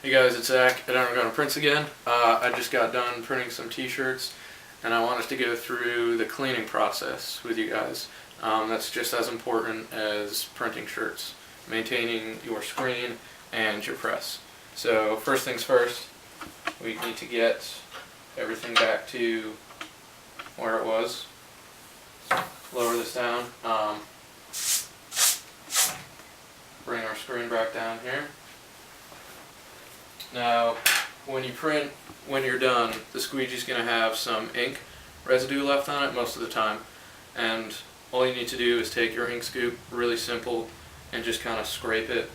Hey guys, it's Zach at Underground Prints again. I just got done printing some t-shirts and I wanted to go through the cleaning process with you guys. That's just as important as printing shirts, maintaining your screen and your press. So first things first, we need to get everything back to where it was. Lower this down. Bring our screen back down here. Now, when you print, when you're done, the squeegee's going to have some ink residue left on it most of the time. And all you need to do is take your ink scoop, really simple, and just kind of scrape it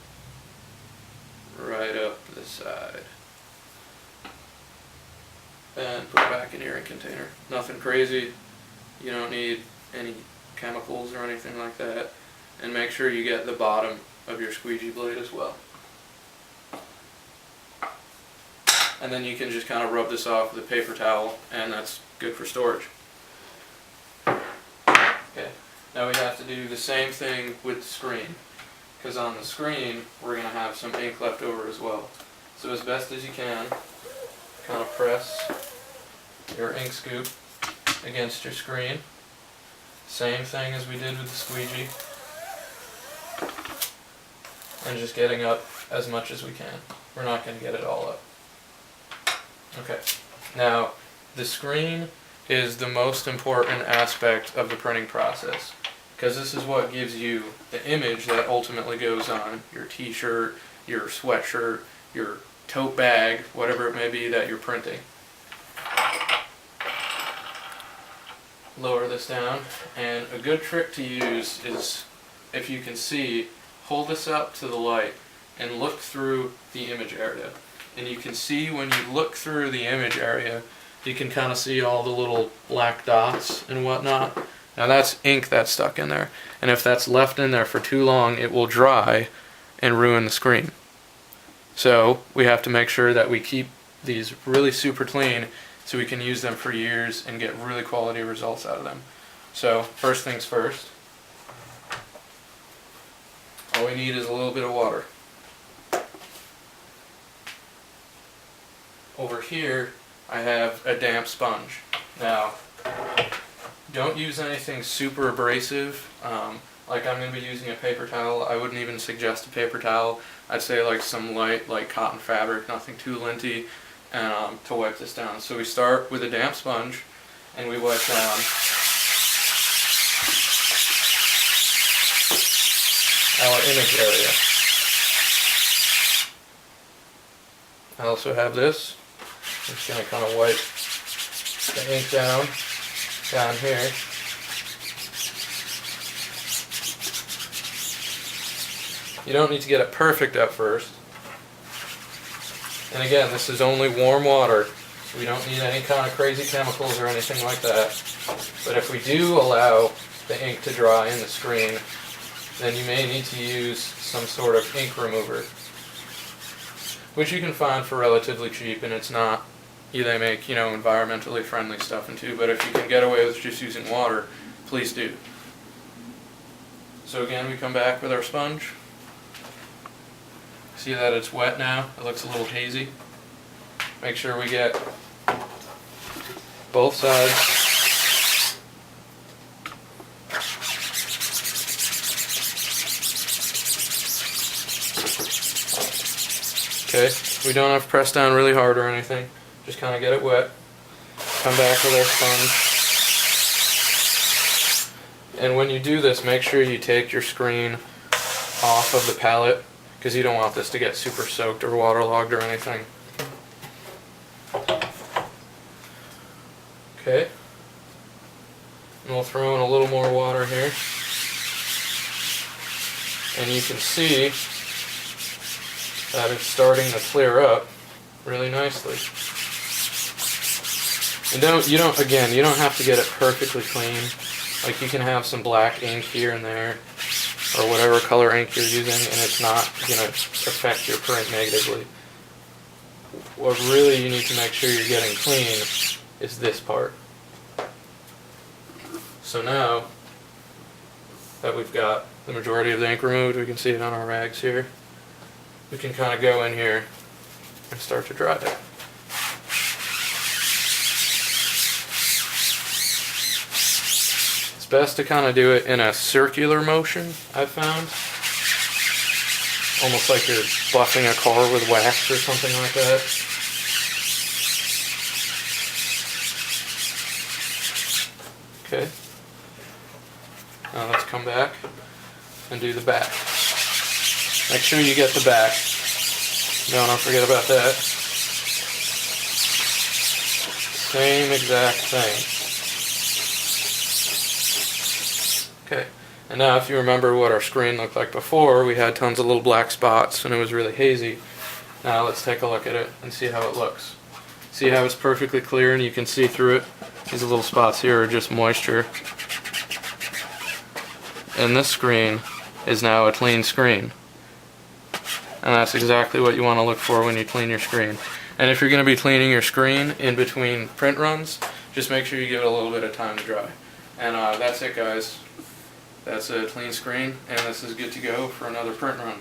right up the side. And put it back in your ink container. Nothing crazy. You don't need any chemicals or anything like that. And make sure you get the bottom of your squeegee blade as well. And then you can just kind of rub this off with a paper towel, and that's good for storage. Okay, now we have to do the same thing with the screen, because on the screen we're going to have some ink left over as well. So as best as you can, kind of press your ink scoop against your screen. Same thing as we did with the squeegee. And just getting up as much as we can. We're not going to get it all up. Okay, now the screen is the most important aspect of the printing process, because this is what gives you the image that ultimately goes on your t-shirt, your sweatshirt, your tote bag, whatever it may be that you're printing. Lower this down, and a good trick to use is, if you can see, hold this up to the light and look through the image area. And you can see, when you look through the image area, you can kind of see all the little black dots and whatnot. Now that's ink that's stuck in there. And if that's left in there for too long, it will dry and ruin the screen. So we have to make sure that we keep these really super clean so we can use them for years and get really quality results out of them. So first things first, all we need is a little bit of water. Over here, I have a damp sponge. Now, don't use anything super abrasive. Like I'm going to be using a paper towel. I wouldn't even suggest a paper towel. I'd say like some light, like cotton fabric, nothing too linty, and to wipe this down. So we start with a damp sponge, and we wipe down our image area. I also have this. I'm just going to kind of wipe the ink down here. You don't need to get it perfect at first. And again, this is only warm water. We don't need any kind of crazy chemicals or anything like that. But if we do allow the ink to dry in the screen, then you may need to use some sort of ink remover, which you can find for relatively cheap, and it's not. They make, environmentally friendly stuff too, but if you can get away with just using water, please do. So again, we come back with our sponge. See that it's wet now? It looks a little hazy. Make sure we get both sides. Okay, we don't have to press down really hard or anything. Just kind of get it wet. Come back with our sponge. And when you do this, make sure you take your screen off of the palette, because you don't want this to get super soaked or waterlogged or anything. Okay. And we'll throw in a little more water here. And you can see that it's starting to clear up really nicely. And you don't have to get it perfectly clean. Like, you can have some black ink here and there, or whatever color ink you're using, and it's not going to affect your print negatively. What really you need to make sure you're getting clean is this part. So now that we've got the majority of the ink removed, we can see it on our rags here. We can kind of go in here and start to dry it. It's best to kind of do it in a circular motion, I've found. Almost like you're buffing a car with wax or something like that. Okay. Now let's come back and do the back. Make sure you get the back. Don't forget about that. Same exact thing. Okay. And now if you remember what our screen looked like before, we had tons of little black spots and it was really hazy. Now let's take a look at it and see how it looks. See how it's perfectly clear and you can see through it? These little spots here are just moisture. And this screen is now a clean screen. And that's exactly what you want to look for when you clean your screen. And if you're going to be cleaning your screen in between print runs, just make sure you give it a little bit of time to dry. And that's it, guys. That's a clean screen, and this is good to go for another print run.